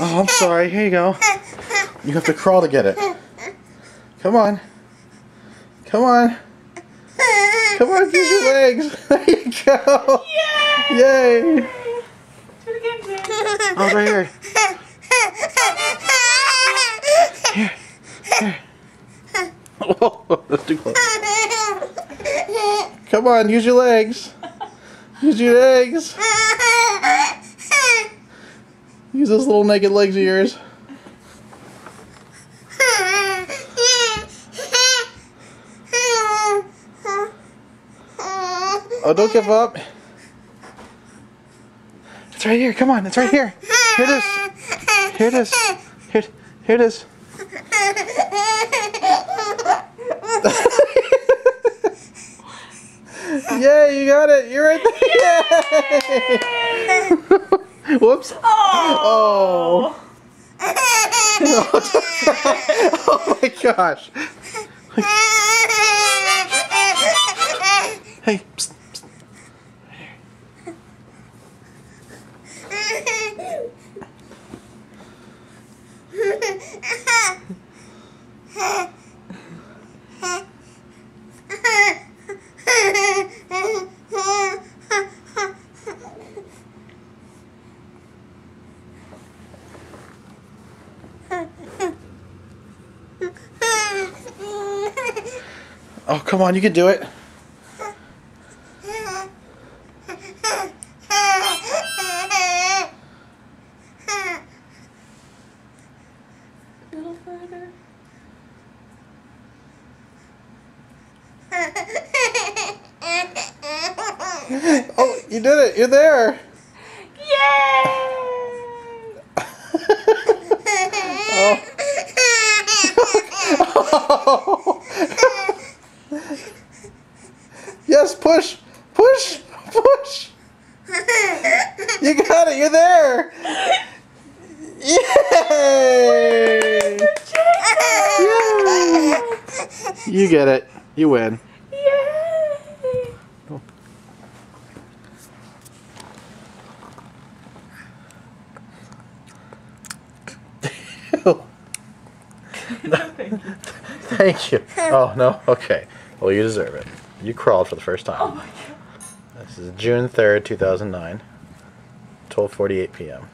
Oh, I'm sorry. Here you go. You have to crawl to get it. Come on. Come on. Come on, use your legs. There you go. Yay! Yay. Do it again, Jay. Oh, right here. Here. Here. Whoa, that's too close. Come on, use your legs. Use your legs. Use those little naked legs of yours. Oh, don't give up. It's right here. Come on, it's right here. Here it is. Here it is. Here it is. Yay, you got it. You're right there. Yay. Whoops. Oh. Oh my gosh. Hey. Psst, psst. Oh, come on, you can do it. A little further. Oh, you did it. You're there. Yay! Oh. Yes, push. Push. Push. You got it. You're there. Yay! Yay! You get it. You win. Yay! Oh. Thank you. Oh, no? Okay. Well, you deserve it. You crawled for the first time. Oh my God. This is June 3rd, 2009, 12:48 p.m.